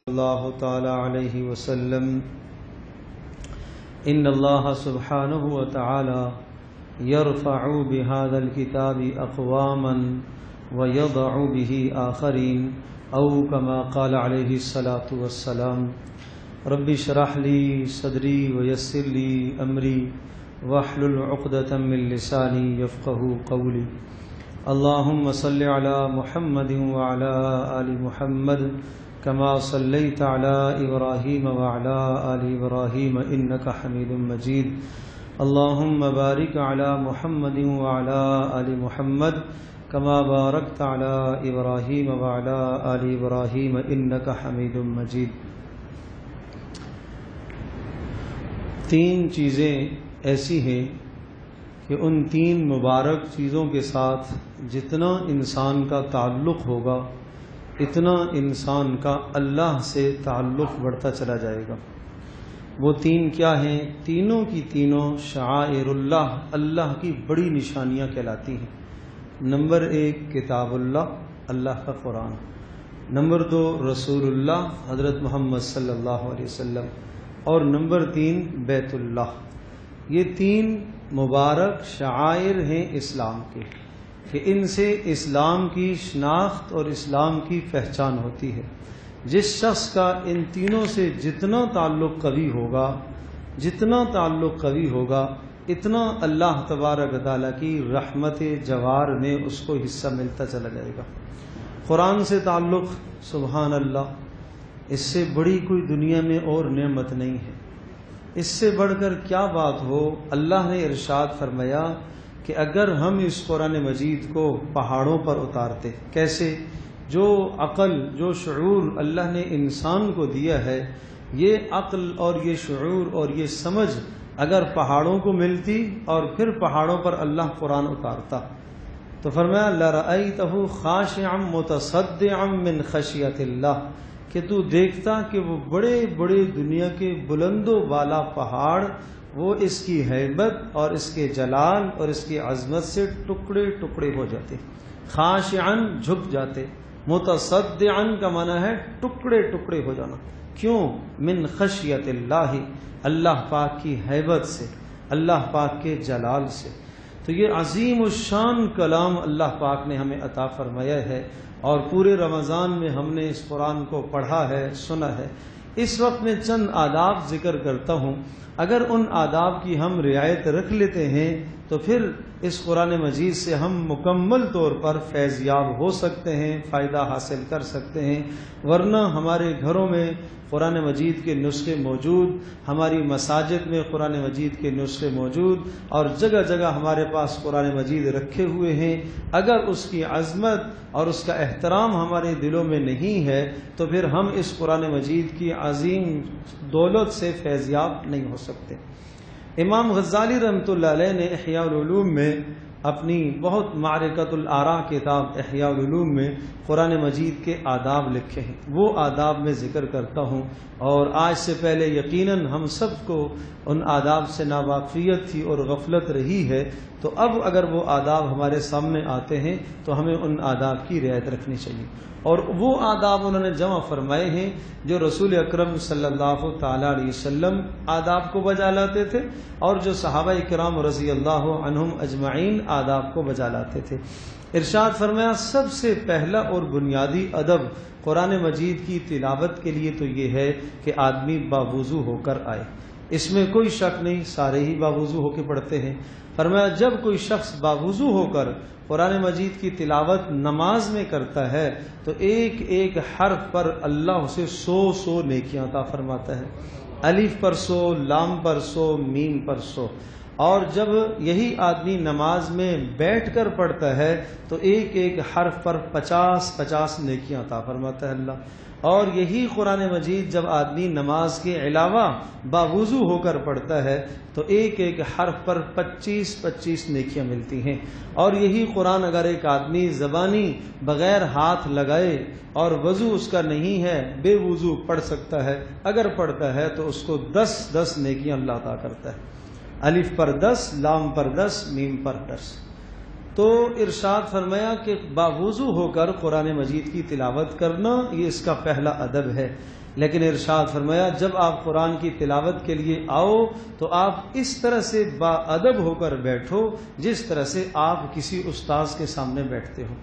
اللہ تعالی علیہ وسلم ان اللہ سبحانہ وتعالی یرفع بهذا الكتاب اقواما ویضع به آخرین او کما قال علیہ الصلاة والسلام رب اشرح لی صدری ویسر لی امری واحلل عقدۃ من لسانی یفقهوا قولی اللهم صل علی محمد وعلی آل محمد كما صليت على إبراهيم وعلى آل إبراهيم إنك حميد مجيد اللهم بارك على محمد وعلى آل محمد كما باركت على إبراهيم وعلى آل إبراهيم إنك حميد مجيد۔ تین چیزیں ایسی ہیں کہ ان تین مبارک چیزوں کے ساتھ جتنا انسان کا تعلق ہوگا اتنا انسان کا اللہ سے تعلق بڑھتا چلا جائے گا۔ وہ تین کیا ہیں؟ تینوں کی تینوں شعائر اللہ، اللہ کی بڑی نشانیاں کہلاتی ہیں۔ نمبر ایک کتاب اللہ، اللہ کا قرآن۔ نمبر دو رسول اللہ حضرت محمد صلی اللہ علیہ وسلم، اور نمبر تین بیت اللہ۔ یہ تین مبارک شعائر ہیں اسلام کے کہ ان سے اسلام کی شناخت اور اسلام کی پہچان ہوتی ہے۔ جس شخص کا ان تینوں سے جتنا تعلق قوی ہوگا اتنا اللہ تبارک تعالیٰ کی رحمت جوار میں اس کو حصہ ملتا چلا جائے گا۔ قرآن سے تعلق، سبحان اللہ، اس سے بڑی کوئی دنیا میں اور نعمت نہیں ہے۔ اس سے بڑھ کر کیا بات ہو، اللہ نے ارشاد فرمایا کہ اگر ہم اس قرآن مجید کو پہاڑوں پر اتارتے، کیسے؟ جو عقل، جو شعور اللہ نے انسان کو دیا ہے، یہ عقل اور یہ شعور اور یہ سمجھ اگر پہاڑوں کو ملتی اور پھر پہاڑوں پر اللہ قرآن اتارتا تو فرمایا لَرَأَيْتَهُ خَاشِعًا مُتَصَدِّعًا مِّن خَشْيَةِ اللَّهِ، کہ تو دیکھتا کہ وہ بڑے بڑے دنیا کے بلند و بالا پہاڑ وہ اس کی ہیبت اور اس کے جلال اور اس کی عظمت سے ٹکڑے ٹکڑے ہو جاتے، خاشعاً جھک جاتے، متصدعاً کا معنی ہے ٹکڑے ٹکڑے ہو جانا۔ کیوں؟ من خشیت اللہ، اللہ پاک کی ہیبت سے، اللہ پاک کے جلال سے۔ تو یہ عظیم الشان کلام اللہ پاک نے ہمیں عطا فرمایا ہے، اور پورے رمضان میں ہم نے اس قرآن کو پڑھا ہے، سنا ہے۔ اس وقت میں چند آداب ذکر کرتا ہوں، اگر ان آداب کی ہم رعایت رکھ لیتے ہیں تو پھر اس قرآن مجید سے ہم مکمل طور پر فیض یاب ہو سکتے ہیں، فائدہ حاصل کر سکتے ہیں۔ ورنہ ہمارے گھروں میں قرآن مجید کے نسخے موجود، ہماری مساجد میں قرآن مجید کے نسخے موجود، اور جگہ جگہ ہمارے پاس قرآن مجید رکھے ہوئے ہیں، اگر اس کی عظمت اور اس کا احترام ہمارے دلوں میں نہیں ہے تو پھر ہم اس قرآن مجید کی عظیم دولت سے فیضیاب نہیں ہو سکتے۔ امام غزالی رحمۃ اللہ علیہ نے احیاء العلوم میں اپنی بہت معرکۃ الآراء کتاب احیاء العلوم میں قرآن مجید کے آداب لکھے ہیں، وہ آداب میں ذکر کرتا ہوں۔ اور آج سے پہلے یقیناً ہم سب کو ان آداب سے ناواقفیت تھی اور غفلت رہی ہے، تو اب اگر وہ آداب ہمارے سامنے آتے ہیں تو ہمیں ان آداب کی رعایت رکھنی چاہیے۔ اور وہ آداب انہوں نے جمع فرمائے ہیں جو رسول اکرم صلی اللہ تعالی علیہ وسلم آداب کو بجا لاتے تھے، اور جو صحابہ کرام رضی اللہ عنہم اجمعین آداب کو بجا لاتے تھے۔ ارشاد فرمایا سب سے پہلا اور بنیادی ادب قرآن مجید کی تلاوت کے لیے تو یہ ہے کہ آدمی باوضو ہو کر آئے۔ اس میں کوئی شک نہیں، سارے ہی باوضو ہو کے پڑھتے ہیں۔ فرمایا جب کوئی شخص باوضو ہو کر قرآن مجید کی تلاوت نماز میں کرتا ہے تو ایک ایک حرف پر اللہ اسے 100 نیکیاں عطا فرماتا ہے۔ الف پر 100، لام پر 100، میم پر 100۔ اور جب یہی آدمی نماز میں بیٹھ کر پڑھتا ہے تو ایک ایک حرف پر 50 نیکیاں عطا فرماتا ہے اللہ۔ اور یہی قرآن مجید جب آدمی نماز کے علاوہ باوضو ہو کر پڑھتا ہے تو ایک ایک حرف پر 25 نیکیاں ملتی ہیں۔ اور یہی قرآن اگر ایک آدمی زبانی بغیر ہاتھ لگائے اور وضو اس کا نہیں ہے، بے وضو پڑھ سکتا ہے، اگر پڑھتا ہے تو اس کو 10 نیکیاں اللہ عطا کرتا ہے۔ الف پر 10، لام پر 10، میم پر 10۔ تو ارشاد فرمایا کہ باوضو ہو کر قرآن مجید کی تلاوت کرنا یہ اس کا پہلا ادب ہے، لیکن ارشاد فرمایا جب آپ قرآن کی تلاوت کے لیے آؤ تو آپ اس طرح سے با ادب ہو کر بیٹھو جس طرح سے آپ کسی استاذ کے سامنے بیٹھتے ہو۔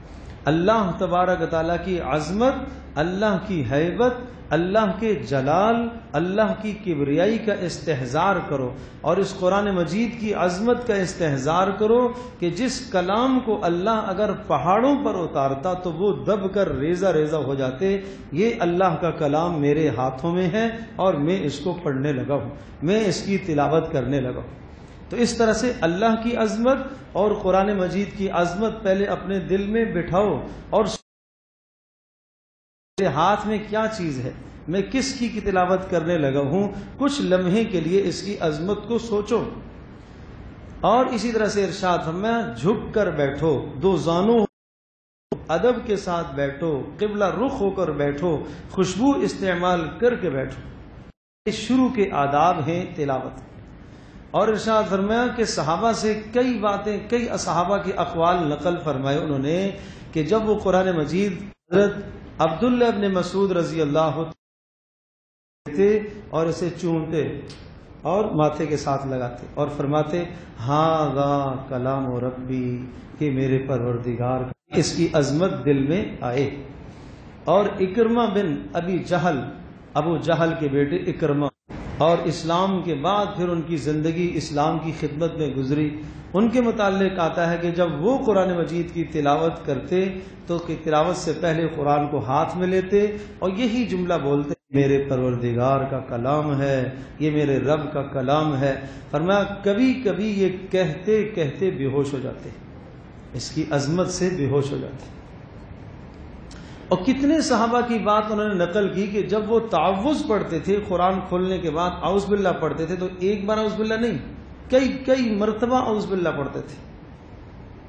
اللہ تبارک تعالیٰ کی عظمت، اللہ کی ہیبت، اللہ کے جلال، اللہ کی کبریائی کا استحضار کرو، اور اس قرآن مجید کی عظمت کا استحضار کرو کہ جس کلام کو اللہ اگر پہاڑوں پر اتارتا تو وہ دب کر ریزہ ریزہ ہو جاتے، یہ اللہ کا کلام میرے ہاتھوں میں ہے اور میں اس کو پڑھنے لگا ہوں، میں اس کی تلاوت کرنے لگا ہوں۔ تو اس طرح سے اللہ کی عظمت اور قرآن مجید کی عظمت پہلے اپنے دل میں بٹھاؤ، اور میرے ہاتھ میں کیا چیز ہے، میں کس کی تلاوت کرنے لگا ہوں، کچھ لمحے کے لیے اس کی عظمت کو سوچو۔ اور اسی طرح سے ارشاد فرمایا جھک کر بیٹھو، دو زانوں ادب کے ساتھ بیٹھو، قبلہ رخ ہو کر بیٹھو، خوشبو استعمال کر کے بیٹھو۔ یہ شروع کے آداب ہیں تلاوت۔ اور ارشاد فرمایا کہ صحابہ سے کئی باتیں، کئی صحابہ کے اقوال نقل فرمائے انہوں نے کہ جب وہ قرآن مجید حضرت عبداللہ ابن مسعود رضی اللہ تھے اور اسے چومتے اور ماتھے کے ساتھ لگاتے اور فرماتے ھذا کلام ربی، کہ میرے پروردگار، اس کی عظمت دل میں آئے۔ اور اکرمہ بن ابی جہل، ابو جہل کے بیٹے اکرمہ، اور اسلام کے بعد پھر ان کی زندگی اسلام کی خدمت میں گزری، ان کے متعلق آتا ہے کہ جب وہ قرآن مجید کی تلاوت کرتے تو تلاوت سے پہلے قرآن کو ہاتھ میں لیتے اور یہی جملہ بولتے میرے پروردگار کا کلام ہے، یہ میرے رب کا کلام ہے۔ فرمایا کبھی کبھی یہ کہتے کہتے بے ہوش ہو جاتے، اس کی عظمت سے بے ہوش ہو جاتے۔ اور کتنے صحابہ کی بات انہوں نے نقل کی کہ جب وہ تعوذ پڑھتے تھے قرآن کھولنے کے بعد اعوذ باللہ پڑھتے تھے تو ایک بار اعوذ باللہ نہیں، کئی مرتبہ اعوذ باللہ پڑھتے تھے۔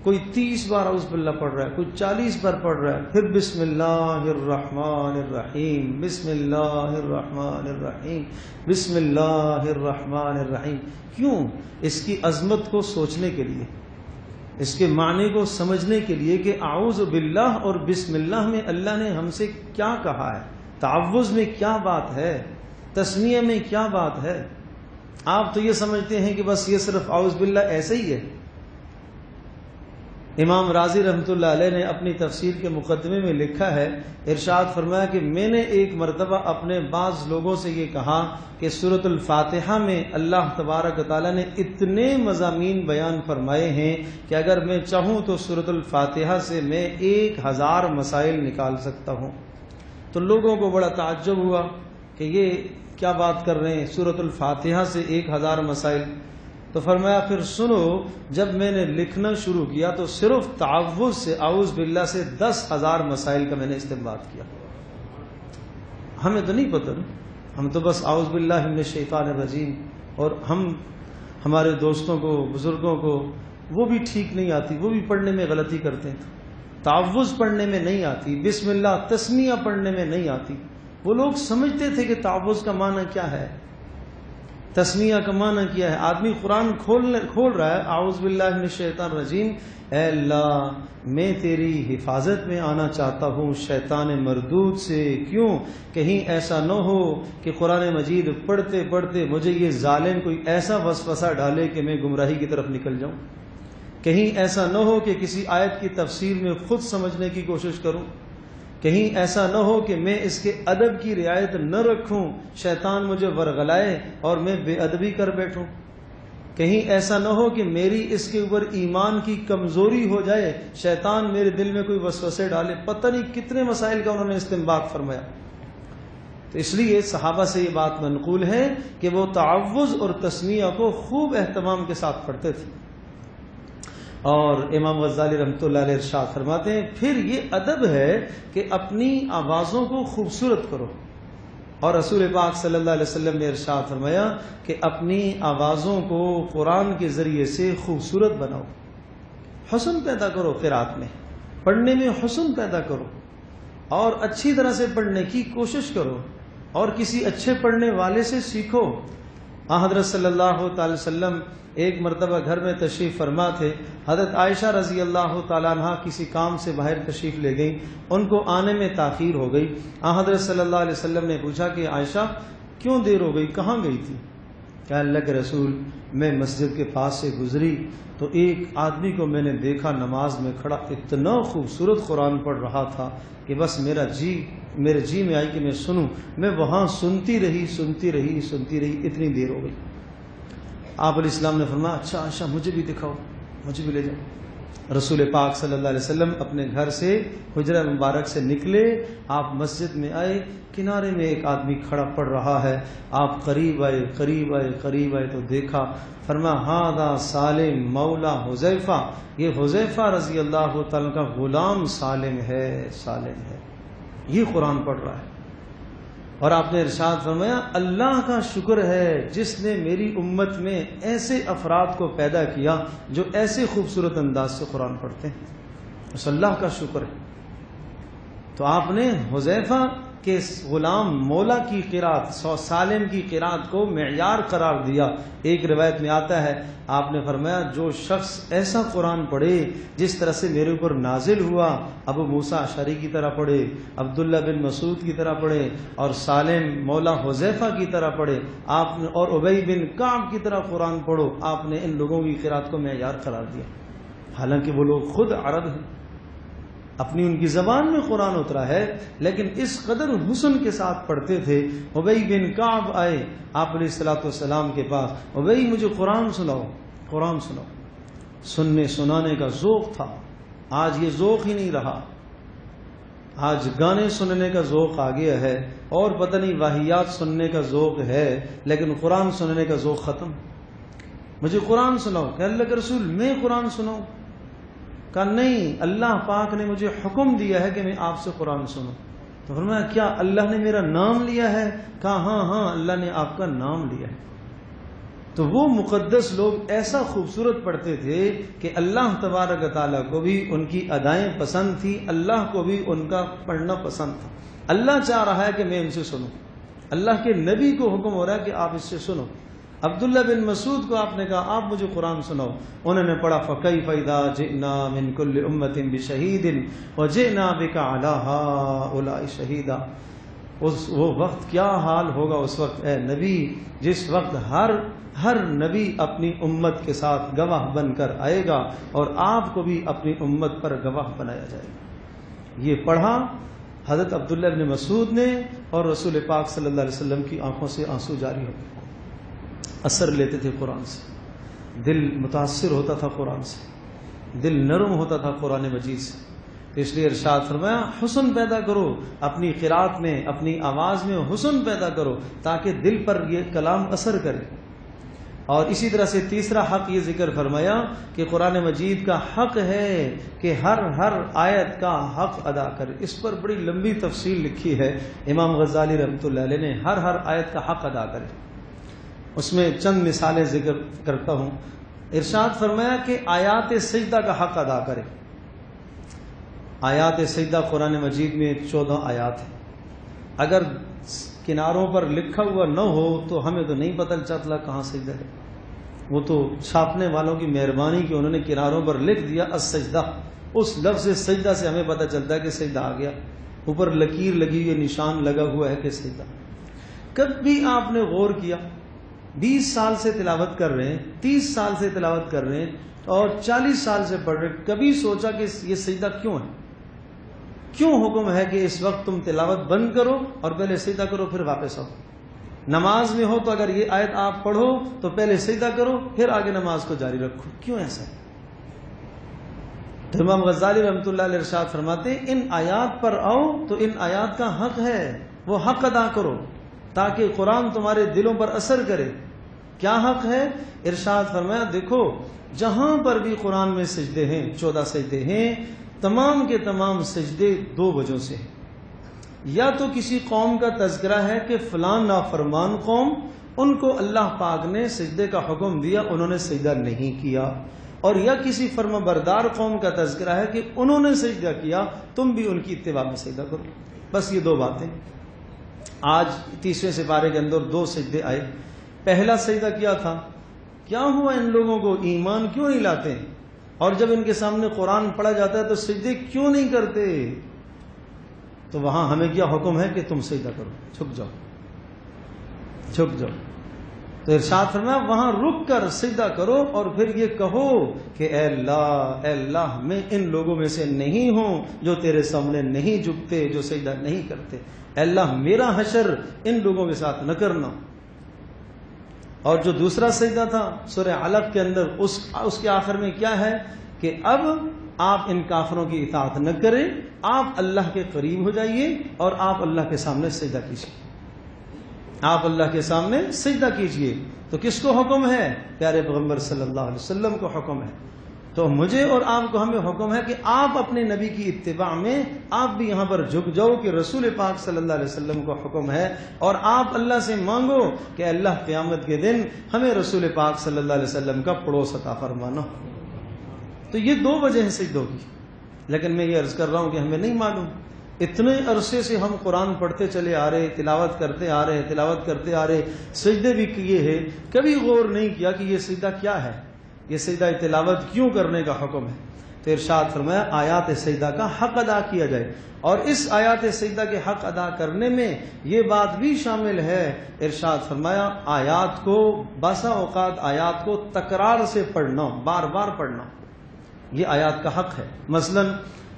کوئی 30 بار اعوذ باللہ پڑھ رہا ہے، کوئی 40 بار پڑھ رہا ہے، پھر بسم اللہ الرحمن الرحیم، بسم اللہ الرحمن الرحیم، بسم اللہ الرحمن الرحیم۔ کیوں؟ اس کی عظمت کو سوچنے کے لیے، اس کے معنی کو سمجھنے کے لیے کہ اعوذ باللہ اور بسم اللہ میں اللہ نے ہم سے کیا کہا ہے، تعوذ میں کیا بات ہے، تسمیہ میں کیا بات ہے۔ آپ تو یہ سمجھتے ہیں کہ بس یہ صرف اعوذ باللہ ایسے ہی ہے۔ امام رازی رحمۃ اللہ علیہ نے اپنی تفسیر کے مقدمے میں لکھا ہے، ارشاد فرمایا کہ میں نے ایک مرتبہ اپنے بعض لوگوں سے یہ کہا کہ سورۃ الفاتحہ میں اللہ تبارک تعالیٰ نے اتنے مضامین بیان فرمائے ہیں کہ اگر میں چاہوں تو سورۃ الفاتحہ سے میں 1000 مسائل نکال سکتا ہوں۔ تو لوگوں کو بڑا تعجب ہوا کہ یہ کیا بات کر رہے ہیں، سورۃ الفاتحہ سے 1000 مسائل۔ تو فرمایا پھر سنو، جب میں نے لکھنا شروع کیا تو صرف تعوذ سے، اعوذ باللہ سے 10,000 مسائل کا میں نے استنباط کیا۔ ہمیں تو نہیں پتہ، ہم تو بس اعوذ باللہ من الشیطان الرجیم، اور ہمارے دوستوں کو، بزرگوں کو وہ بھی ٹھیک نہیں آتی، وہ بھی پڑھنے میں غلطی کرتے ہیں، تعوذ پڑھنے میں نہیں آتی، بسم اللہ تسمیہ پڑھنے میں نہیں آتی۔ وہ لوگ سمجھتے تھے کہ تعوذ کا معنی کیا ہے، تسمیہ کا معنی کیا ہے۔ آدمی قرآن کھول رہا ہے، اعوذ باللہ من الشیطان الرجیم، اے اللہ میں تیری حفاظت میں آنا چاہتا ہوں شیطان مردود سے، کیوں؟ کہیں ایسا نہ ہو کہ قرآن مجید پڑھتے پڑھتے مجھے یہ ظالم کوئی ایسا وسوسہ ڈالے کہ میں گمراہی کی طرف نکل جاؤں، کہیں ایسا نہ ہو کہ کسی آیت کی تفسیر میں خود سمجھنے کی کوشش کروں، کہیں ایسا نہ ہو کہ میں اس کے ادب کی رعایت نہ رکھوں، شیطان مجھے ورغلائے اور میں بے ادبی کر بیٹھوں، کہیں ایسا نہ ہو کہ میری اس کے اوپر ایمان کی کمزوری ہو جائے، شیطان میرے دل میں کوئی وسوسے ڈالے۔ پتہ نہیں کتنے مسائل کا انہوں نے استنباط فرمایا۔ تو اس لیے صحابہ سے یہ بات منقول ہے کہ وہ تعوذ اور تسمیہ کو خوب اہتمام کے ساتھ پڑھتے تھے۔ اور امام غزالی رحمۃ اللہ علیہ ارشاد فرماتے ہیں پھر یہ ادب ہے کہ اپنی آوازوں کو خوبصورت کرو، اور رسول پاک صلی اللہ علیہ وسلم نے ارشاد فرمایا کہ اپنی آوازوں کو قرآن کے ذریعے سے خوبصورت بناؤ، حسن پیدا کرو، قرات میں پڑھنے میں حسن پیدا کرو، اور اچھی طرح سے پڑھنے کی کوشش کرو، اور کسی اچھے پڑھنے والے سے سیکھو۔ حضرت صلی اللہ تعالی وسلم ایک مرتبہ گھر میں تشریف فرما تھے. حضرت عائشہ رضی اللہ تعالیٰ عنہ کسی کام سے باہر تشریف لے گئیں. ان کو آنے میں تاخیر ہو گئی. حضرت صلی اللہ علیہ وسلم نے پوچھا کہ عائشہ کیوں دیر ہو گئی, کہاں گئی تھی؟ کہ اللہ کے رسول میں مسجد کے پاس سے گزری تو ایک آدمی کو میں نے دیکھا نماز میں کھڑا, اتنا خوبصورت قرآن پڑھ رہا تھا کہ بس میرے جی میں آئی کہ میں سنوں. میں وہاں سنتی رہی, اتنی دیر ہو گئی. آپ علیہ السلام نے فرمایا اچھا عائشہ مجھے بھی دکھاؤ, مجھے بھی لے جاؤ. رسول پاک صلی اللہ علیہ وسلم اپنے گھر سے حجرہ مبارک سے نکلے, آپ مسجد میں آئے, کنارے میں ایک آدمی کھڑا پڑ رہا ہے. آپ قریب آئے تو دیکھا, فرمایا ہاذا سالم مولا حذیفہ, یہ حذیفہ رضی اللہ تعالیٰ کا غلام سالم ہے, یہ قرآن پڑھ رہا ہے. اور آپ نے ارشاد فرمایا اللہ کا شکر ہے جس نے میری امت میں ایسے افراد کو پیدا کیا جو ایسے خوبصورت انداز سے قرآن پڑھتے ہیں, اس اللہ کا شکر ہے. تو آپ نے حذیفہ کے غلام مولا کی قرات, سالم کی قرات کو معیار قرار دیا. ایک روایت میں آتا ہے آپ نے فرمایا جو شخص ایسا قرآن پڑھے جس طرح سے میرے اوپر نازل ہوا, ابو موسیٰ اشعری کی طرح پڑھے, عبداللہ بن مسعود کی طرح پڑھے, اور سالم مولا حذیفہ کی طرح پڑھے, آپ نے اور ابی بن کعب کی طرح قرآن پڑھو, آپ نے ان لوگوں کی قرات کو معیار قرار دیا. حالانکہ وہ لوگ خود عرب ہیں, اپنی ان کی زبان میں قرآن اترا ہے, لیکن اس قدر حسن کے ساتھ پڑھتے تھے. ابی بن کعب آئے آپ علیہ الصلوۃ والسلام کے پاس, ابی مجھے قرآن سناؤ. سننے سنانے کا ذوق تھا, آج یہ ذوق ہی نہیں رہا. آج گانے سننے کا ذوق آ گیا ہے, اور پتہ نہیں واہیات سننے کا ذوق ہے, لیکن قرآن سننے کا ذوق ختم. مجھے قرآن سناؤ. کہ اللہ کے رسول میں قرآن سناؤں؟ کہا نہیں, اللہ پاک نے مجھے حکم دیا ہے کہ میں آپ سے قرآن سنوں. تو فرمایا کیا اللہ نے میرا نام لیا ہے؟ کہا ہاں اللہ نے آپ کا نام لیا ہے. تو وہ مقدس لوگ ایسا خوبصورت پڑھتے تھے کہ اللہ تبارک و تعالیٰ کو بھی ان کی ادائیں پسند تھی, اللہ کو بھی ان کا پڑھنا پسند تھا. اللہ چاہ رہا ہے کہ میں ان سے سنوں, اللہ کے نبی کو حکم ہو رہا ہے کہ آپ اس سے سنو. عبداللہ بن مسعود کو آپ نے کہا آپ مجھے قرآن سناؤ. انہوں نے پڑھا فَكَيْفَ إِذَا جِئْنَا مِن كُلِّ أُمَّةٍ بِشَهِيدٍ وَجِئْنَا بِكَ عَلَى هَؤُلَاءِ شَهِيدًا. وہ وقت کیا حال ہوگا اس وقت اے نبی جس وقت ہر نبی اپنی امت کے ساتھ گواہ بن کر آئے گا, اور آپ کو بھی اپنی امت پر گواہ بنایا جائے گا. یہ پڑھا حضرت عبداللہ بن مسعود نے, اور رسول پاک صلی اللہ علیہ وسلم کی آنکھوں سے آنسو جاری ہو گئے. اثر لیتے تھے قرآن سے, دل متاثر ہوتا تھا قرآن سے, دل نرم ہوتا تھا قرآن مجید سے. اس لیے ارشاد فرمایا حسن پیدا کرو اپنی قرات میں, اپنی آواز میں حسن پیدا کرو تاکہ دل پر یہ کلام اثر کرے. اور اسی طرح سے تیسرا حق یہ ذکر فرمایا کہ قرآن مجید کا حق ہے کہ ہر آیت کا حق ادا کرے. اس پر بڑی لمبی تفصیل لکھی ہے امام غزالی رحمۃ اللہ علیہ نے, ہر آیت کا حق ادا کرے. اس میں چند مثالیں ذکر کرتا ہوں. ارشاد فرمایا کہ آیات سجدہ کا حق ادا کرے. آیات سجدہ قرآن مجید میں 14 آیات ہیں. اگر کناروں پر لکھا ہوا نہ ہو تو ہمیں تو نہیں پتہ چلتا کہاں سجدہ ہے. وہ تو چھاپنے والوں کی مہربانی کہ انہوں نے کناروں پر لکھ دیا السجدہ, اس لفظ سجدہ سے ہمیں پتہ چلتا ہے کہ سجدہ آ گیا. اوپر لکیر لگی ہوئی, نشان لگا ہوا ہے کہ سجدہ. کبھی آپ نے غور کیا 20 سال سے تلاوت کر رہے ہیں, 30 سال سے تلاوت کر رہے ہیں, اور 40 سال سے پڑھ رہے ہیں, کبھی سوچا کہ یہ سجدہ کیوں ہے؟ کیوں حکم ہے کہ اس وقت تم تلاوت بند کرو اور پہلے سجدہ کرو پھر واپس آؤ؟ نماز میں ہو تو اگر یہ آیت آپ پڑھو تو پہلے سجدہ کرو پھر آگے نماز کو جاری رکھو. کیوں ایسا ہے؟ تو امام غزالی رحمۃ اللہ علیہ ارشاد فرماتے ہیں ان آیات پر آؤ تو ان آیات کا حق ہے, وہ حق ادا کرو تاکہ قرآن تمہارے دلوں پر اثر کرے. کیا حق ہے؟ ارشاد فرمایا دیکھو جہاں پر بھی قرآن میں سجدے ہیں, 14 سجدے ہیں, تمام کے تمام سجدے 2 وجہوں سے ہیں. یا تو کسی قوم کا تذکرہ ہے کہ فلان نافرمان قوم, ان کو اللہ پاک نے سجدے کا حکم دیا, انہوں نے سجدہ نہیں کیا, اور یا کسی فرما بردار قوم کا تذکرہ ہے کہ انہوں نے سجدہ کیا, تم بھی ان کی اتباع میں سجدہ کرو. بس یہ 2 باتیں. آج 30ویں سپارے کے اندر 2 سجدے آئے. پہلا سجدہ کیا تھا، کیا ہوا ان لوگوں کو، ایمان کیوں نہیں لاتے؟ اور جب ان کے سامنے قرآن پڑھا جاتا ہے تو سجدے کیوں نہیں کرتے؟ تو وہاں ہمیں کیا حکم ہے کہ تم سجدہ کرو، جھک جاؤ، جھک جاؤ۔ تو ارشاد فرمایا وہاں رک کر سجدہ کرو اور پھر یہ کہو کہ اے اللہ میں ان لوگوں میں سے نہیں ہوں جو تیرے سامنے نہیں جھکتے، جو سجدہ نہیں کرتے۔ اے اللہ میرا حشر ان لوگوں کے ساتھ نہ کرنا۔ اور جو دوسرا سجدہ تھا سورہ علق کے اندر، اس کے آخر میں کیا ہے کہ اب آپ ان کافروں کی اطاعت نہ کریں، آپ اللہ کے قریب ہو جائیے اور آپ اللہ کے سامنے سجدہ کیجیے، آپ اللہ کے سامنے سجدہ کیجیے۔ تو کس کو حکم ہے؟ پیارے پیغمبر صلی اللہ علیہ وسلم کو حکم ہے۔ تو مجھے اور آپ کو ہمیں حکم ہے کہ آپ اپنے نبی کی اتباع میں آپ بھی یہاں پر جھک جاؤ کہ رسول پاک صلی اللہ علیہ وسلم کو حکم ہے، اور آپ اللہ سے مانگو کہ اللہ قیامت کے دن ہمیں رسول پاک صلی اللہ علیہ وسلم کا پڑوس عطا فرمانا۔ تو یہ دو وجہ ہیں سجدوں کی، لیکن میں یہ عرض کر رہا ہوں کہ ہمیں نہیں معلوم، اتنے عرصے سے ہم قرآن پڑھتے چلے آ رہے، تلاوت کرتے آ رہے، سجدے بھی کیے ہیں، کبھی غور نہیں کیا کہ یہ سجدہ کیا ہے، یہ سجدہ تلاوت کیوں کرنے کا حکم ہے۔ تو ارشاد فرمایا آیات سجدہ کا حق ادا کیا جائے، اور اس آیات سجدہ کے حق ادا کرنے میں یہ بات بھی شامل ہے، ارشاد فرمایا آیات کو بسا اوقات آیات کو تکرار سے پڑھنا، بار بار پڑھنا، یہ آیات کا حق ہے۔ مثلا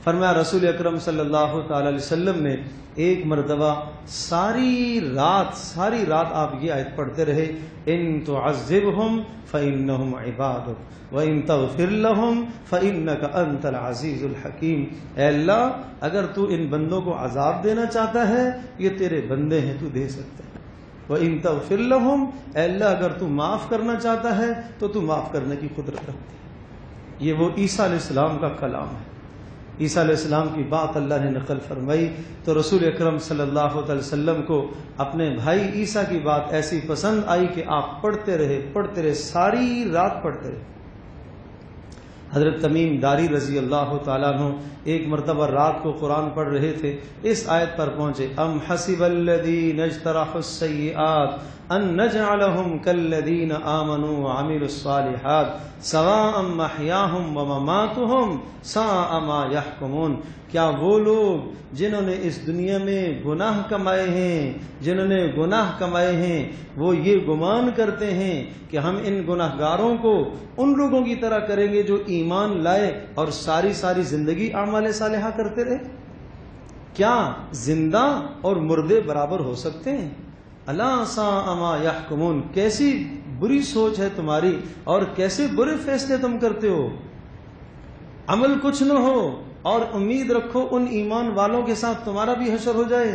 فرمایا رسول اکرم صلی اللہ تعالی علیہ وسلم نے ایک مرتبہ ساری رات آپ یہ آیت پڑھتے رہے، ان تعذبہم فإنہم عبادک وإن تغفر لہم فإنک انت العزیز الحکیم۔ اے اللہ اگر تو ان بندوں کو عذاب دینا چاہتا ہے، یہ تیرے بندے ہیں، تو دے سکتا ہے۔ وإن تغفر لہم، اے اللہ اگر تو معاف کرنا چاہتا ہے تو تو معاف کرنے کی قدرت رکھتی ہے۔ یہ وہ عیسیٰ علیہ السلام کا کلام ہے، عیسیٰ علیہ السلام کی بات اللہ نے نقل فرمائی۔ تو رسول اکرم صلی اللہ علیہ وسلم کو اپنے بھائی عیسیٰ کی بات ایسی پسند آئی کہ آپ پڑھتے رہے، ساری رات پڑھتے رہے۔ حضرت تمیم داری رضی اللہ تعالیٰ عنہ ایک مرتبہ رات کو قرآن پڑھ رہے تھے، اس آیت پر پہنچے، ام حسب الذین اجترحوا السیئات ان نجعلہم کالذین آمنوا وعملوا الصالحات سواء محیاہم ومماتہم ساء ما یحکمون۔ کیا وہ لوگ جنہوں نے اس دنیا میں گناہ کمائے ہیں وہ یہ گمان کرتے ہیں کہ ہم ان گناہ گاروں کو ان لوگوں کی طرح کریں گے جو ایمان لائے اور ساری زندگی اعمال صالحہ کرتے رہے؟ کیا زندہ اور مردے برابر ہو سکتے ہیں؟ الا ساء ما یحکمون، کیسی بری سوچ ہے تمہاری اور کیسے برے فیصلے تم کرتے ہو۔ عمل کچھ نہ ہو اور امید رکھو ان ایمان والوں کے ساتھ تمہارا بھی حشر ہو جائے۔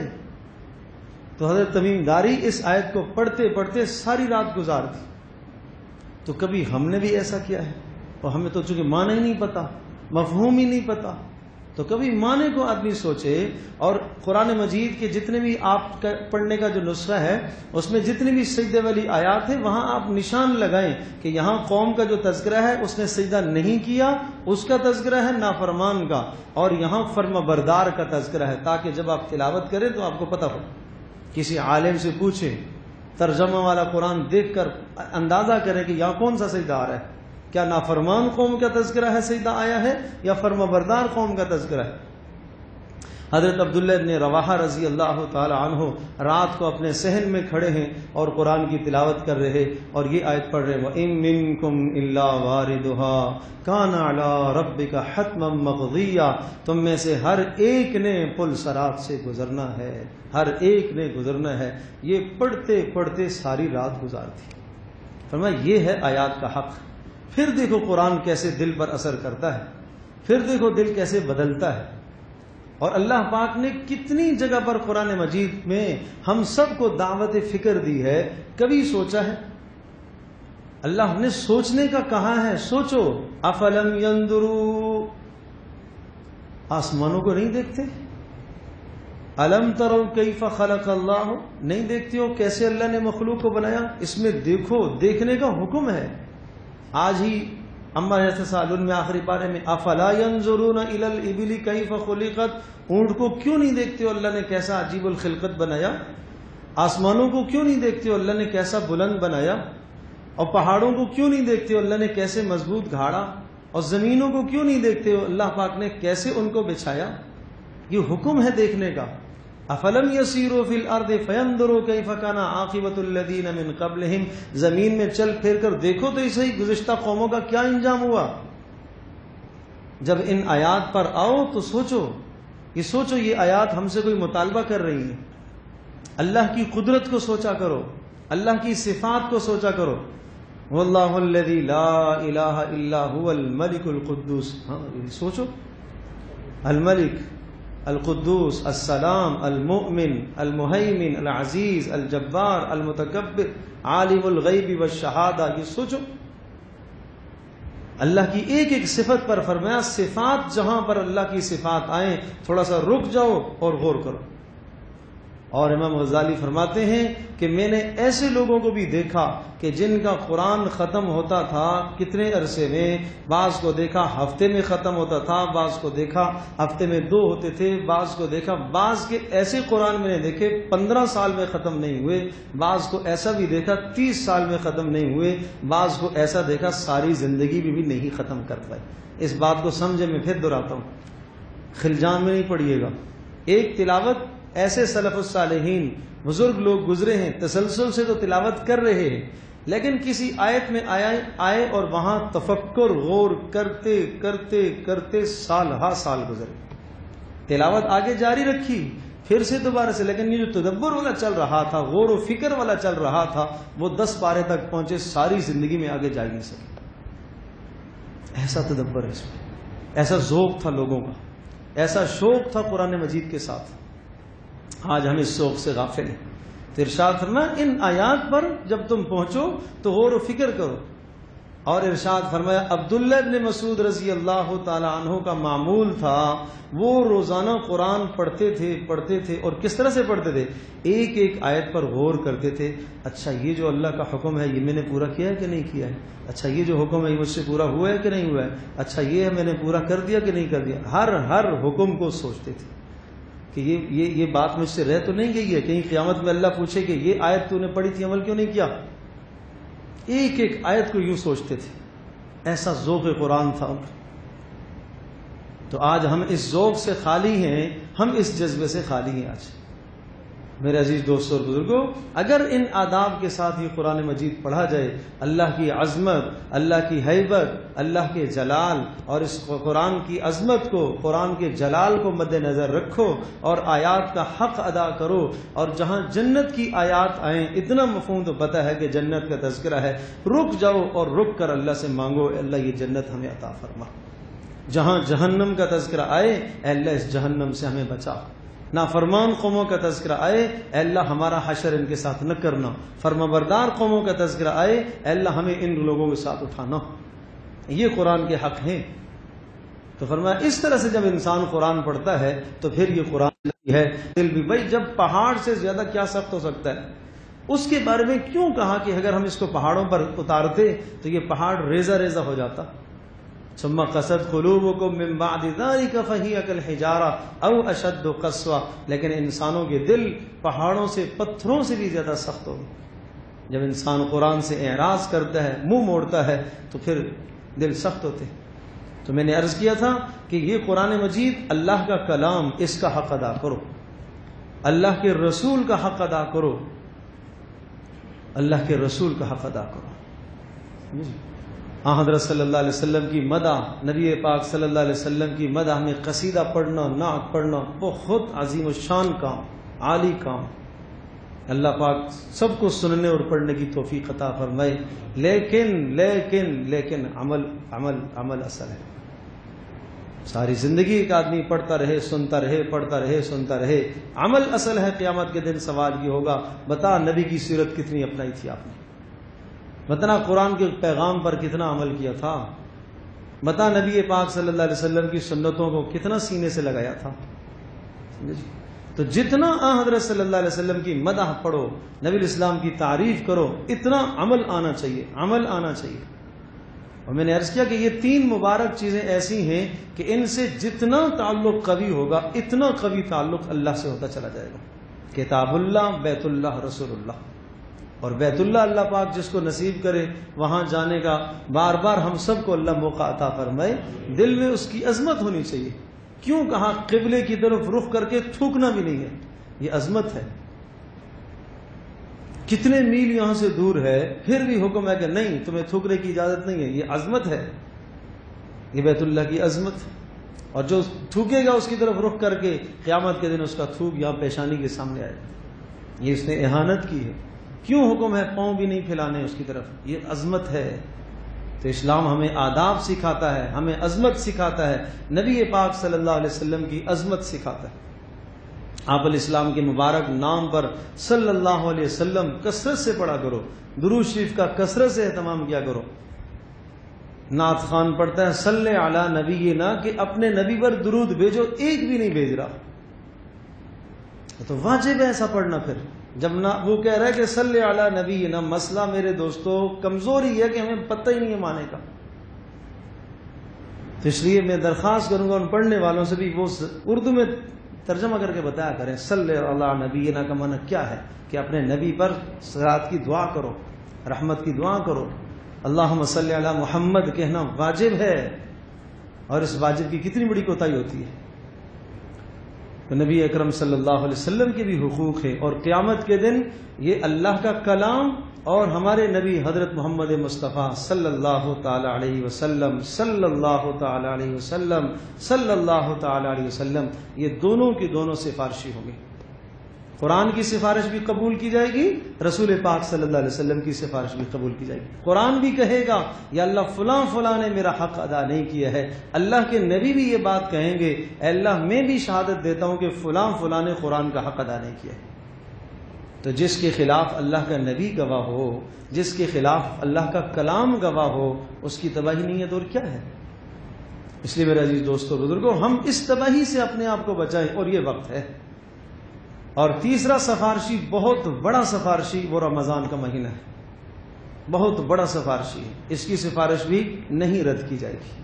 تو حضرت تمیم داری اس آیت کو پڑھتے ساری رات گزار دی۔ تو کبھی ہم نے بھی ایسا کیا ہے، اور ہمیں تو چونکہ معنی ہی نہیں پتا، مفہوم ہی نہیں پتا، تو کبھی معنی کو آدمی سوچے۔ اور قرآن مجید کے جتنے بھی آپ پڑھنے کا جو نسخہ ہے اس میں جتنی بھی سجدے والی آیات ہے وہاں آپ نشان لگائیں کہ یہاں قوم کا جو تذکرہ ہے اس نے سجدہ نہیں کیا، اس کا تذکرہ ہے نافرمان کا، اور یہاں فرما بردار کا تذکرہ ہے، تاکہ جب آپ تلاوت کریں تو آپ کو پتہ ہو۔ کسی عالم سے پوچھیں، ترجمہ والا قرآن دیکھ کر اندازہ کریں کہ یہاں کون سا سجدہ آ رہا ہے، کیا نافرمان قوم کا تذکرہ ہے سجدہ آیا ہے یا فرما بردار قوم کا تذکرہ ہے؟ حضرت عبداللہ ابن رواحہ رضی اللہ تعالی عنہ رات کو اپنے صحن میں کھڑے ہیں اور قرآن کی تلاوت کر رہے اور یہ آیت پڑھ رہے، وَإِن مِّنكُمْ إِلَّا وَارِدُهَا كَانَ عَلَىٰ رَبِّكَ حَتْمًا مَّقْضِيًّا، تم میں سے ہر ایک نے پل صراط سے گزرنا ہے، ہر ایک نے گزرنا ہے۔ یہ پڑھتے ساری رات گزار دی۔ فرمایا یہ ہے آیات کا حق۔ پھر دیکھو قرآن کیسے دل پر اثر کرتا ہے، پھر دیکھو دل کیسے بدلتا ہے۔ اور اللہ پاک نے کتنی جگہ پر قرآن مجید میں ہم سب کو دعوت فکر دی ہے، کبھی سوچا ہے؟ اللہ نے سوچنے کا کہا ہے، سوچو۔ افلم ينظروا، آسمانوں کو نہیں دیکھتے؟ الم تروا کیف خلق اللہ، نہیں دیکھتے ہو کیسے اللہ نے مخلوق کو بنایا؟ اس میں دیکھو، دیکھنے کا حکم ہے۔ آج ہی اما یتساءلون میں آخری پارے میں افلا ينظرون الى الابل کیف خلقت، اونٹ کو کیوں نہیں دیکھتے ہو اللہ نے کیسا عجیب الخلقت بنایا؟ آسمانوں کو کیوں نہیں دیکھتے ہو؟ اللہ نے کیسا بلند بنایا. اور پہاڑوں کو کیوں نہیں دیکھتے ہو؟ اللہ نے کیسے مضبوط گھاڑا. اور زمینوں کو کیوں نہیں دیکھتے ہو؟ اللہ پاک نے کیسے ان کو بچھایا. یہ حکم ہے دیکھنے کا. افلم یسیروا فی الارض فینظروا کیف کان عاقبۃ الذین من قبلہم، زمین میں چل پھر کر دیکھو تو صحیح گزشتہ قوموں کا کیا انجام ہوا. جب ان آیات پر آؤ تو سوچو، یہ آیات ہم سے کوئی مطالبہ کر رہی ہیں. اللہ کی قدرت کو سوچا کرو، اللہ کی صفات کو سوچا کرو. واللہ الذی لا الہ الا هو الملک القدوس. ہاں سوچو، الملک، القدوس، السلام، المؤمن، المہیمن، العزیز، الجبار، المتکبر، عالم الغیب والشہادہ. یہ سوچو اللہ کی ایک ایک صفت پر. فرمایا صفات جہاں پر اللہ کی صفات آئیں تھوڑا سا رک جاؤ اور غور کرو. اور امام غزالی فرماتے ہیں کہ میں نے ایسے لوگوں کو بھی دیکھا کہ جن کا قرآن ختم ہوتا تھا کتنے عرصے میں، بعض کو دیکھا ہفتے میں ختم ہوتا تھا، بعض کو دیکھا ہفتے میں 2 ہوتے تھے، بعض کو دیکھا، بعض کے ایسے قرآن میں نے دیکھے 15 سال میں ختم نہیں ہوئے، بعض کو ایسا بھی دیکھا 30 سال میں ختم نہیں ہوئے، بعض کو ایسا دیکھا ساری زندگی میں بھی نہیں ختم کر پائے. اس بات کو سمجھے، میں پھر دہراتا ہوں، خلجان میں نہیں پڑھیے گا. ایک تلاوت ایسے سلف الصالحین بزرگ لوگ گزرے ہیں تسلسل سے تو تلاوت کر رہے ہیں، لیکن کسی آیت میں آئے اور وہاں تفکر غور کرتے کرتے کرتے سال ہا سال گزرے. تلاوت آگے جاری رکھی پھر سے دوبارہ سے، لیکن یہ جو تدبر والا چل رہا تھا، غور و فکر والا چل رہا تھا، وہ 10 پارے تک پہنچے، ساری زندگی میں آگے جا نہیں سکے. ایسا تدبر ہے اس میں، ایسا ذوق تھا لوگوں کا، ایسا شوق تھا قرآن مجید کے ساتھ. آج ہم اس شوق سے غافل ہیں. تو ارشاد فرمایا ان آیات پر جب تم پہنچو تو غور و فکر کرو. اور ارشاد فرمایا عبداللہ ابن مسعود رضی اللہ تعالی عنہ کا معمول تھا، وہ روزانہ قرآن پڑھتے تھے اور کس طرح سے پڑھتے تھے؟ ایک ایک آیت پر غور کرتے تھے. اچھا یہ جو اللہ کا حکم ہے یہ میں نے پورا کیا ہے کہ نہیں کیا ہے؟ اچھا یہ جو حکم ہے یہ مجھ سے پورا ہوا ہے کہ نہیں ہوا ہے؟ اچھا یہ میں نے پورا کر دیا کہ نہیں کر دیا؟ ہر حکم کو سوچتے تھے کہ یہ بات مجھ سے رہ تو نہیں گئی ہے، کہیں قیامت میں اللہ پوچھے کہ یہ آیت تو نے پڑھی تھی عمل کیوں نہیں کیا؟ ایک ایک آیت کو یوں سوچتے تھے. ایسا ذوق قرآن تھا. تو آج ہم اس ذوق سے خالی ہیں، ہم اس جذبے سے خالی ہیں. آج میرے عزیز دوستوں اور بزرگوں، اگر ان آداب کے ساتھ یہ قرآن مجید پڑھا جائے، اللہ کی عظمت، اللہ کی ہیبت، اللہ کے جلال اور اس قرآن کی عظمت کو، قرآن کے جلال کو مد نظر رکھو اور آیات کا حق ادا کرو. اور جہاں جنت کی آیات آئیں، اتنا مفہوم تو پتہ ہے کہ جنت کا تذکرہ ہے، رک جاؤ اور رک کر اللہ سے مانگو، اللہ یہ جنت ہمیں عطا فرما. جہاں جہنم کا تذکرہ آئے، اے اللہ اس جہنم سے ہمیں بچا. نافرمان قوموں کا تذکرہ آئے، اے اللہ ہمارا حشر ان کے ساتھ نہ کرنا. فرمانبردار قوموں کا تذکرہ آئے، اے اللہ ہمیں ان لوگوں کے ساتھ اٹھانا. یہ قرآن کے حق ہیں. تو فرمایا اس طرح سے جب انسان قرآن پڑھتا ہے تو پھر یہ قرآن ہے. دل بھی بھائی جب پہاڑ سے زیادہ کیا سخت ہو سکتا ہے؟ اس کے بارے میں کیوں کہا کہ اگر ہم اس کو پہاڑوں پر اتارتے تو یہ پہاڑ ریزہ ریزہ ہو جاتا. ثم قست قلوبکم من بعد ذلک فہی کالحجارہ او اشد قسوہ. لیکن انسانوں کے دل پہاڑوں سے، پتھروں سے بھی زیادہ سخت ہو. جب انسان قرآن سے اعراض کرتا ہے، منہ موڑتا ہے، تو پھر دل سخت ہوتے. تو میں نے عرض کیا تھا کہ یہ قرآن مجید اللہ کا کلام، اس کا حق ادا کرو. اللہ کے رسول کا حق ادا کرو. اللہ کے رسول کا حق ادا کرو. حضرت صلی اللہ علیہ وسلم کی مدح، نبی پاک صلی اللہ علیہ وسلم کی مدح میں قصیدہ پڑھنا، نعت پڑھنا بہت عظیم الشان کام، عالی کام. اللہ پاک سب کو سننے اور پڑھنے کی توفیق عطا فرمائے. لیکن عمل اصل ہے. ساری زندگی ایک آدمی پڑھتا رہے، سنتا رہے، پڑھتا رہے، سنتا رہے. عمل اصل ہے. قیامت کے دن سوال یہ ہوگا، بتا نبی کی سیرت کتنی اپنائی تھی آپ نے؟ بتنا قرآن کے پیغام پر کتنا عمل کیا تھا؟ بتا نبی پاک صلی اللہ علیہ وسلم کی سنتوں کو کتنا سینے سے لگایا تھا؟ تو جتنا حضرت صلی اللہ علیہ وسلم کی مدح پڑھو، نبی الاسلام کی تعریف کرو، اتنا عمل آنا چاہیے، عمل آنا چاہیے. اور میں نے عرض کیا کہ یہ 3 مبارک چیزیں ایسی ہیں کہ ان سے جتنا تعلق قوی ہوگا اتنا قوی تعلق اللہ سے ہوتا چلا جائے گا. کتاب اللہ، بیت اللہ، رسول اللہ. اور بیت اللہ اللہ پاک جس کو نصیب کرے وہاں جانے کا بار بار ہم سب کو اللہ موقع عطا فرمائے. دل میں اس کی عظمت ہونی چاہیے. کیوں کہا قبلے کی طرف رخ کر کے تھوکنا بھی نہیں ہے، یہ عظمت ہے. کتنے میل یہاں سے دور ہے پھر بھی حکم ہے کہ نہیں تمہیں تھوکنے کی اجازت نہیں ہے. یہ عظمت ہے، یہ بیت اللہ کی عظمت. اور جو تھوکے گا اس کی طرف رخ کر کے قیامت کے دن اس کا تھوک یہاں پیشانی کے سامنے آئے گا. یہ اس نے اہانت کی ہے. کیوں حکم ہے پاؤں بھی نہیں پھیلانے اس کی طرف؟ یہ عظمت ہے. تو اسلام ہمیں آداب سکھاتا ہے، ہمیں عظمت سکھاتا ہے. نبی پاک صلی اللہ علیہ وسلم کی عظمت سکھاتا ہے. آپ علیہ السلام کے مبارک نام پر صلی اللہ علیہ وسلم کثرت سے پڑھا کرو. درود شریف کا کثرت سے اہتمام کیا کرو. نعت خان پڑھتا ہے صلی علی نبینا، کہ اپنے نبی پر درود بھیجو، ایک بھی نہیں بھیج رہا. تو واجب ہے ایسا پڑھنا. پھر جب نہ وہ کہہ رہا ہے کہ صلی علی نبینا، مسئلہ میرے دوستو کمزوری ہے کہ ہمیں پتہ ہی نہیں ہے معنی کا. تو اس لیے میں درخواست کروں گا ان پڑھنے والوں سے بھی وہ اردو میں ترجمہ کر کے بتایا کریں صلی علی نبینا کا معنی کیا ہے، کہ اپنے نبی پر صلوات کی دعا کرو، رحمت کی دعا کرو. اللہم صلی علی محمد کہنا واجب ہے، اور اس واجب کی کتنی بڑی کوتاہی ہوتی ہے. تو نبی اکرم صلی اللہ علیہ وسلم کے بھی حقوق ہے. اور قیامت کے دن یہ اللہ کا کلام اور ہمارے نبی حضرت محمد مصطفیٰ صلی اللہ تعالی علیہ وسلم صلی اللہ تعالی علیہ وسلم صلی اللہ تعالی علیہ وسلم، یہ دونوں کی دونوں سفارشی ہوں گے. قرآن کی سفارش بھی قبول کی جائے گی، رسول پاک صلی اللہ علیہ وسلم کی سفارش بھی قبول کی جائے گی. قرآن بھی کہے گا یا اللہ فلاں فلاں نے میرا حق ادا نہیں کیا ہے. اللہ کے نبی بھی یہ بات کہیں گے اے اللہ میں بھی شہادت دیتا ہوں کہ فلاں فلاں نے قرآن کا حق ادا نہیں کیا ہے. تو جس کے خلاف اللہ کا نبی گواہ ہو، جس کے خلاف اللہ کا کلام گواہ ہو، اس کی تباہی نہیں ہے تو اور کیا ہے. اس لیے میرے عزیز دوستو بزرگوں، ہم اس تباہی سے اپنے آپ کو بچائیں، اور یہ وقت ہے. اور تیسرا سفارشی، بہت بڑا سفارشی، وہ رمضان کا مہینہ ہے. بہت بڑا سفارشی ہے، اس کی سفارش بھی نہیں رد کی جائے گی.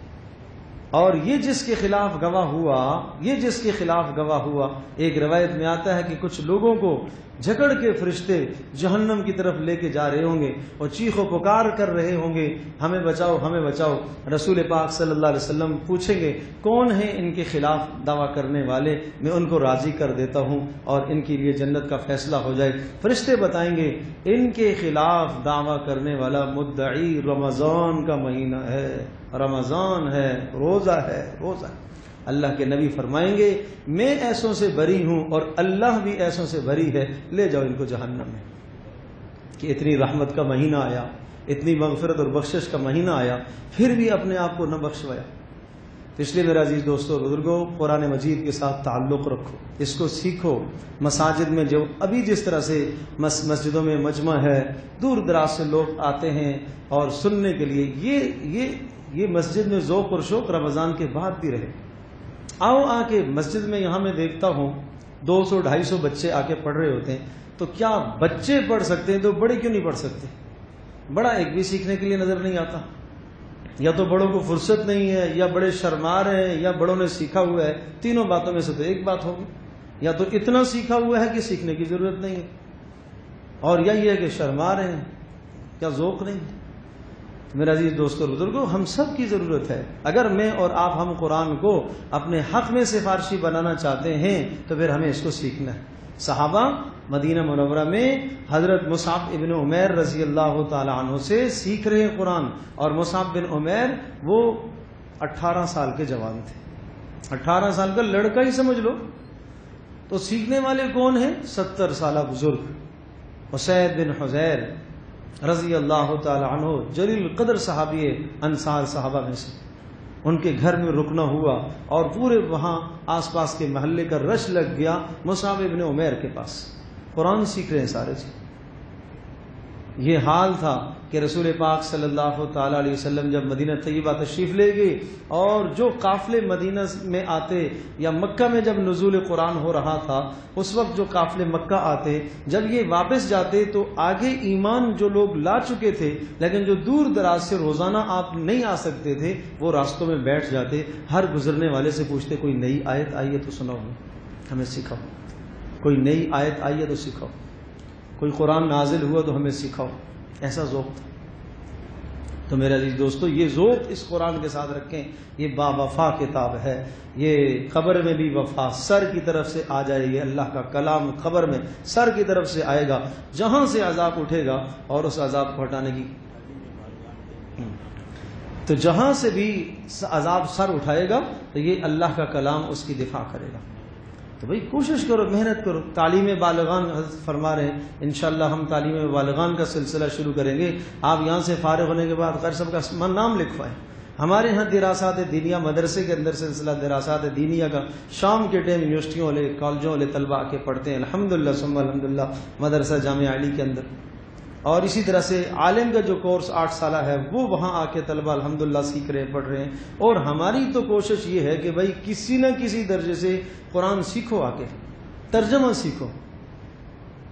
اور یہ جس کے خلاف گواہ ہوا، یہ جس کے خلاف گواہ ہوا، ایک روایت میں آتا ہے کہ کچھ لوگوں کو جھکڑ کے فرشتے جہنم کی طرف لے کے جا رہے ہوں گے اور چیخ و پکار کر رہے ہوں گے ہمیں بچاؤ ہمیں بچاؤ. رسول پاک صلی اللہ علیہ وسلم پوچھیں گے کون ہیں ان کے خلاف دعویٰ کرنے والے، میں ان کو راضی کر دیتا ہوں اور ان کے لیے جنت کا فیصلہ ہو جائے. فرشتے بتائیں گے ان کے خلاف دعویٰ کرنے والا مدعی رمضان کا مہینہ ہے، رمضان ہے، روزہ ہے، روزہ. اللہ کے نبی فرمائیں گے میں ایسوں سے بری ہوں اور اللہ بھی ایسوں سے بری ہے، لے جاؤ ان کو جہنم میں. کہ اتنی رحمت کا مہینہ آیا، اتنی مغفرت اور بخشش کا مہینہ آیا، پھر بھی اپنے آپ کو نہ بخشوایا. تو اس لیے میرے عزیز دوستو بزرگوں، قرآن مجید کے ساتھ تعلق رکھو، اس کو سیکھو. مساجد میں جو ابھی جس طرح سے مسجدوں میں مجمع ہے، دور دراز سے لوگ آتے ہیں اور سننے کے لیے، یہ مسجد میں ذوق اور شوق رمضان کے بعد بھی رہے. آؤ آ کے مسجد میں یہاں میں دیکھتا ہوں 200-250 بچے آ کے پڑھ رہے ہوتے ہیں. تو کیا بچے پڑھ سکتے ہیں تو بڑے کیوں نہیں پڑھ سکتے؟ بڑا ایک بھی سیکھنے کے لیے نظر نہیں آتا. یا تو بڑوں کو فرصت نہیں ہے، یا بڑے شرما رہے ہیں، یا بڑوں نے سیکھا ہوا ہے. تینوں باتوں میں سے تو ایک بات ہوگی، یا تو اتنا سیکھا ہوا ہے کہ سیکھنے کی ضرورت نہیں ہے، اور یا یہ ہے کہ شرما رہے ہیں، کیا ذوق نہیں ہے. میرے عزیز دوستو بزرگوں، ہم سب کی ضرورت ہے. اگر میں اور آپ ہم قرآن کو اپنے حق میں سفارشی بنانا چاہتے ہیں تو پھر ہمیں اس کو سیکھنا ہے. صحابہ مدینہ منورہ میں حضرت مصعب ابن عمیر رضی اللہ تعالی عنہ سے سیکھ رہے ہیں قرآن. اور مصعب بن عمیر وہ 18 سال کے جوان تھے، 18 سال کا لڑکا ہی سمجھ لو. تو سیکھنے والے کون ہیں؟ 70 سالہ بزرگ اسید بن حضیر رضی اللہ تعالی عنہ، جلیل قدر صحابی انصار صحابہ میں سے. ان کے گھر میں رکنا ہوا اور پورے وہاں آس پاس کے محلے کا رش لگ گیا مصعب ابن عمیر کے پاس. قرآن سیکھ رہے ہیں سارے جی. یہ حال تھا کہ رسول پاک صلی اللہ تعالی علیہ وسلم جب مدینہ طیبہ تشریف لے گئے اور جو قافلے مدینہ میں آتے یا مکہ میں جب نزول قرآن ہو رہا تھا، اس وقت جو قافلے مکہ آتے، جب یہ واپس جاتے تو آگے ایمان جو لوگ لا چکے تھے لیکن جو دور دراز سے روزانہ آپ نہیں آ سکتے تھے، وہ راستوں میں بیٹھ جاتے، ہر گزرنے والے سے پوچھتے کوئی نئی آیت آئی ہے تو سناؤ، ہمیں سکھاؤ. کوئی نئی آیت آئی ہے تو سکھاؤ، کوئی قرآن نازل ہوا تو ہمیں سکھاؤ، ایسا ذوق تھا۔ تو میرے عزیز دوستو، یہ ذوق اس قرآن کے ساتھ رکھیں، یہ با وفا کتاب ہے، یہ قبر میں بھی وفا سر کی طرف سے آ جائے، یہ اللہ کا کلام قبر میں سر کی طرف سے آئے گا، جہاں سے عذاب اٹھے گا اور اس عذاب کو ہٹانے کی، تو جہاں سے بھی عذاب سر اٹھائے گا تو یہ اللہ کا کلام اس کی دفاع کرے گا۔ تو بھئی کوشش کرو، محنت کرو۔ تعلیم بالغان حضرت فرما رہے ہیں، انشاءاللہ ہم تعلیم بالغان کا سلسلہ شروع کریں گے۔ آپ یہاں سے فارغ ہونے کے بعد خیر سب کا نام لکھوائیں۔ ہمارے ہاں دراسات دینیہ مدرسے کے اندر سلسلہ دراسات دینیہ کا شام کے ٹائم یونیورسٹیوں والے کالجوں والے طلباء کے پڑھتے ہیں، الحمدللہ ثم الحمدللہ، مدرسہ جامعہ علی کے اندر۔ اور اسی طرح سے عالم کا جو کورس 8 سالہ ہے وہ وہاں آ کے طلباء الحمدللہ سیکھ رہے ہیں، پڑھ رہے ہیں۔ اور ہماری تو کوشش یہ ہے کہ بھائی کسی نہ کسی درجے سے قرآن سیکھو، آ کے ترجمہ سیکھو۔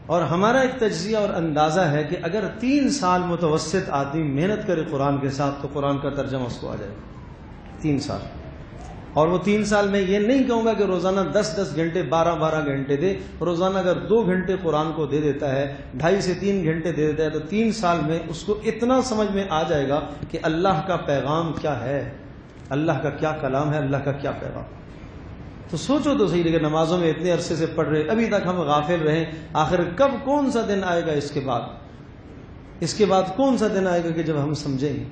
اور ہمارا ایک تجزیہ اور اندازہ ہے کہ اگر 3 سال متوسط آدمی محنت کرے قرآن کے ساتھ تو قرآن کا ترجمہ اس کو آ جائے گا، 3 سال۔ اور وہ 3 سال میں یہ نہیں کہوں گا کہ روزانہ 10-10 گھنٹے 12-12 گھنٹے دے، روزانہ اگر 2 گھنٹے قرآن کو دے دیتا ہے، 2.5 سے 3 گھنٹے دے دیتا ہے، تو 3 سال میں اس کو اتنا سمجھ میں آ جائے گا کہ اللہ کا پیغام کیا ہے، اللہ کا کیا کلام ہے، اللہ کا کیا پیغام۔ تو سوچو تو صحیح، لیکن نمازوں میں اتنے عرصے سے پڑھ رہے، ابھی تک ہم غافل رہیں، آخر کب کون سا دن آئے گا اس کے بعد کون سا دن آئے گا کہ جب ہم سمجھیں گے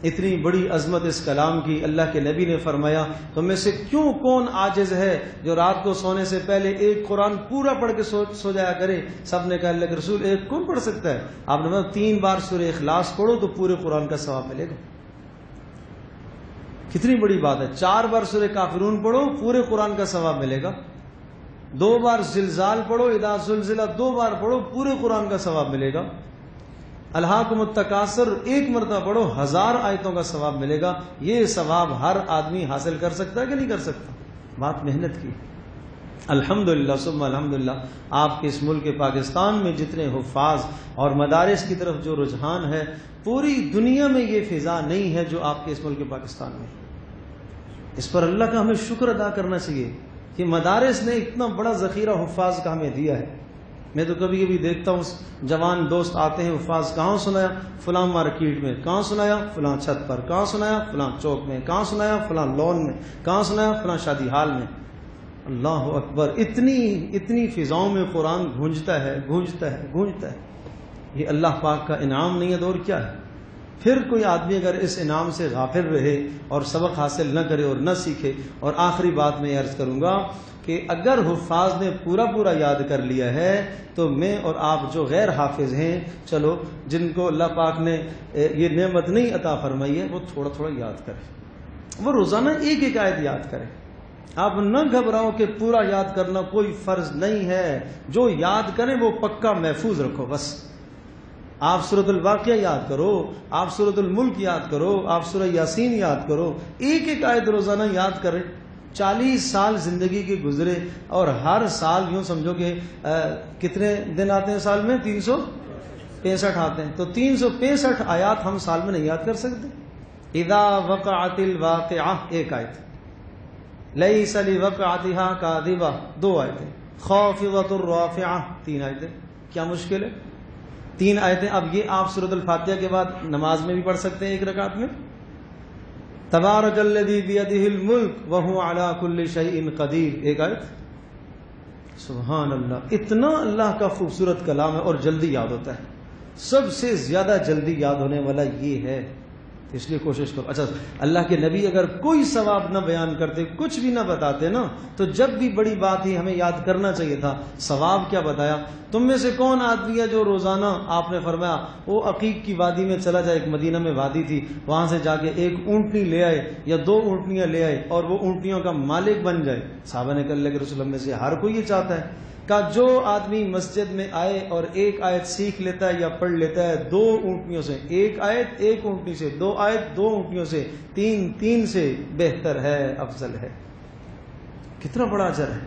اتنی بڑی عظمت اس کلام کی۔ اللہ کے نبی نے فرمایا، تم میں سے کیوں کون عاجز ہے جو رات کو سونے سے پہلے ایک قرآن پورا پڑھ کے سو جایا کرے؟ سب نے کہا اللہ کے رسول ایک کون پڑھ سکتا ہے؟ آپ نے فرمایا 3 بار سورہ اخلاص پڑھو تو پورے قرآن کا ثواب ملے گا۔ کتنی بڑی بات ہے، 4 بار سورہ کافرون پڑھو پورے قرآن کا ثواب ملے گا، 2 بار زلزال پڑھو، اذا زلزلہ 2 بار پڑھو پورے قرآن کا ثواب ملے گا، الہاکم التکاثر 1 مرتبہ پڑھو 1000 آیتوں کا ثواب ملے گا۔ یہ ثواب ہر آدمی حاصل کر سکتا ہے کہ نہیں کر سکتا؟ بات محنت کی۔ الحمدللہ ثم الحمدللہ، آپ کے اس ملک پاکستان میں جتنے حفاظ اور مدارس کی طرف جو رجحان ہے، پوری دنیا میں یہ فضا نہیں ہے جو آپ کے اس ملک پاکستان میں۔ اس پر اللہ کا ہمیں شکر ادا کرنا چاہیے کہ مدارس نے اتنا بڑا ذخیرہ حفاظ کا ہمیں دیا ہے۔ میں تو کبھی کبھی دیکھتا ہوں جوان دوست آتے ہیں، حفاظ کہاں سنایا؟ فلاں مارکیٹ میں، کہاں سنایا؟ فلاں چھت پر، کہاں سنایا؟ فلاں چوک میں، کہاں سنایا؟ فلاں لون میں، کہاں سنایا؟ فلاں شادی حال میں۔ اللہ اکبر، اتنی فضاؤں میں قرآن گونجتا ہے۔ یہ اللہ پاک کا انعام نہیں ہے تو اور کیا ہے؟ پھر کوئی آدمی اگر اس انعام سے غافل رہے اور سبق حاصل نہ کرے اور نہ سیکھے۔ اور آخری بات میں عرض کروں گا کہ اگر حفاظ نے پورا یاد کر لیا ہے تو میں اور آپ جو غیر حافظ ہیں، چلو جن کو اللہ پاک نے یہ نعمت نہیں عطا فرمائی ہے، وہ تھوڑا یاد کریں، وہ روزانہ ایک آیت یاد کریں۔ آپ نہ گھبراؤ کہ پورا یاد کرنا کوئی فرض نہیں ہے، جو یاد کریں وہ پکا محفوظ رکھو بس۔ آپ سورۃ الواقعہ یاد کرو، آپ سورۃ الملک یاد کرو، آپ سورہ یاسین یاد کرو، ایک آیت روزانہ یاد کریں۔ 40 سال زندگی کے گزرے اور ہر سال یوں سمجھو کہ کتنے دن آتے ہیں سال میں؟ 365 آتے ہیں، تو 365 آیات ہم سال میں نہیں یاد کر سکتے۔ اذا وقعت الواقعہ 1 آیت، لیس لوقعتها کاذبہ 2 آیتیں، خافضۃ الرافعہ 3 آیتیں۔ کیا مشکل ہے؟ 3 آیتیں۔ اب یہ آپ سورۃ الفاتحہ کے بعد نماز میں بھی پڑھ سکتے ہیں 1 رکعت میں۔ تبارک الذی بیدہ الملک وہو علی کل شیء قدیر 1 آیت۔ سبحان اللہ، اتنا اللہ کا خوبصورت کلام ہے اور جلدی یاد ہوتا ہے، سب سے زیادہ جلدی یاد ہونے والا یہ ہے، اس لیے کوشش کرو۔ اچھا، اللہ کے نبی اگر کوئی ثواب نہ بیان کرتے، کچھ بھی نہ بتاتے نا، تو جب بھی بڑی بات ہی ہمیں یاد کرنا چاہیے تھا۔ ثواب کیا بتایا؟ تم میں سے کون آدمی ہے جو روزانہ، آپ نے فرمایا وہ عقیق کی وادی میں چلا جائے، ایک مدینہ میں وادی تھی، وہاں سے جا کے 1 اونٹنی لے آئے یا 2 اونٹنیاں لے آئے اور وہ اونٹنیوں کا مالک بن جائے۔ صحابہ نے کہا اللہ کے رسول میں سے ہر کوئی یہ چاہتا ہے۔ کہا جو آدمی مسجد میں آئے اور 1 آیت سیکھ لیتا ہے یا پڑھ لیتا ہے 2 اونٹنیوں سے، 1 آیت 1 اونٹنی سے، 2 آیت 2 اونٹنیوں سے، 3 سے بہتر ہے، افضل ہے۔ کتنا بڑا اجر ہے۔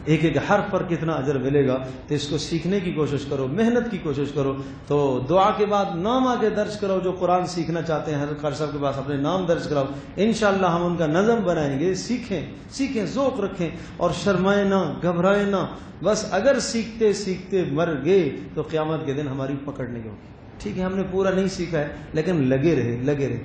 ایک ایک حرف پر کتنا اجر ملے گا، تو اس کو سیکھنے کی کوشش کرو، محنت کی کوشش کرو۔ تو دعا کے بعد نام آگے درج کرو، جو قرآن سیکھنا چاہتے ہیں حضرت قاری صاحب کے پاس اپنے نام درج کراؤ، انشاءاللہ ہم ان کا نظم بنائیں گے۔ سیکھیں، ذوق رکھیں اور شرمائیں نہ، گھبرائیں نہ۔ بس اگر سیکھتے سیکھتے مر گئے تو قیامت کے دن ہماری پکڑ نہیں ہوگی۔ ٹھیک ہے، ہم نے پورا نہیں سیکھا ہے لیکن لگے رہے۔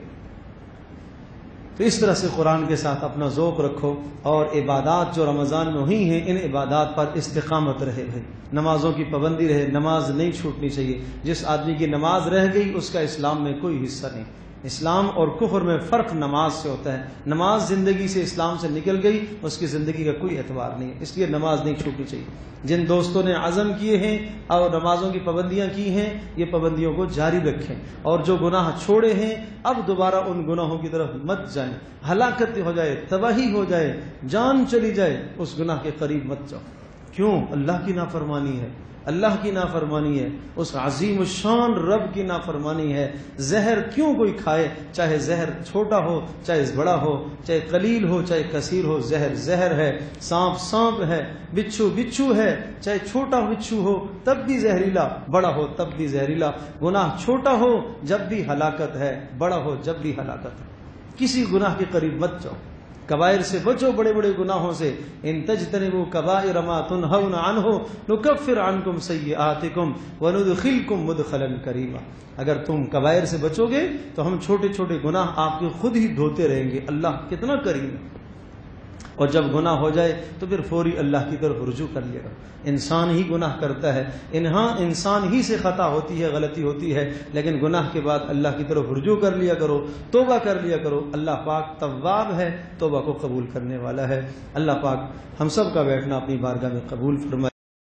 تو اس طرح سے قرآن کے ساتھ اپنا ذوق رکھو، اور عبادات جو رمضان میں ہوئی ہیں ان عبادات پر استقامت رہے بھائی، نمازوں کی پابندی رہے، نماز نہیں چھوٹنی چاہیے۔ جس آدمی کی نماز رہ گئی اس کا اسلام میں کوئی حصہ نہیں۔ اسلام اور کفر میں فرق نماز سے ہوتا ہے۔ نماز زندگی سے اسلام سے نکل گئی، اس کی زندگی کا کوئی اعتبار نہیں ہے، اس لیے نماز نہیں چھوٹنی چاہیے۔ جن دوستوں نے عزم کیے ہیں اور نمازوں کی پابندیاں کی ہیں، یہ پابندیوں کو جاری رکھیں، اور جو گناہ چھوڑے ہیں اب دوبارہ ان گناہوں کی طرف مت جائیں۔ ہلاکت ہو جائے، تباہی ہو جائے، جان چلی جائے، اس گناہ کے قریب مت جاؤ۔ کیوں؟ اللہ کی نافرمانی ہے، اللہ کی نافرمانی ہے، اس عظیم الشان رب کی نافرمانی ہے۔ زہر کیوں کوئی کھائے، چاہے زہر چھوٹا ہو چاہے بڑا ہو، چاہے قلیل ہو چاہے کثیر ہو، زہر زہر ہے، سانپ ہے، بچھو ہے، چاہے چھوٹا بچھو ہو تب بھی زہریلا، بڑا ہو تب بھی زہریلا۔ گناہ چھوٹا ہو جب بھی ہلاکت ہے، بڑا ہو جب بھی ہلاکت ہے۔ کسی گناہ کے قریب مت جاؤ، کبائر سے بچو، بڑے بڑے گناہوں سے۔ ان تجتنبوا کبائر ما تنہون عنہ نکفر عنکم سیئاتکم وندخلکم مدخلا کریما۔ اگر تم کبائر سے بچو گے تو ہم چھوٹے چھوٹے گناہ آپ کے خود ہی دھوتے رہیں گے۔ اللہ کتنا کریم ہے۔ اور جب گناہ ہو جائے تو پھر فوری اللہ کی طرف رجوع کر لیا کرو۔ انسان ہی گناہ کرتا ہے، انسان ہی سے خطا ہوتی ہے، غلطی ہوتی ہے، لیکن گناہ کے بعد اللہ کی طرف رجوع کر لیا کرو، توبہ کر لیا کرو۔ اللہ پاک تواب ہے، توبہ کو قبول کرنے والا ہے۔ اللہ پاک ہم سب کا بیٹھنا اپنی بارگاہ میں قبول فرمائے۔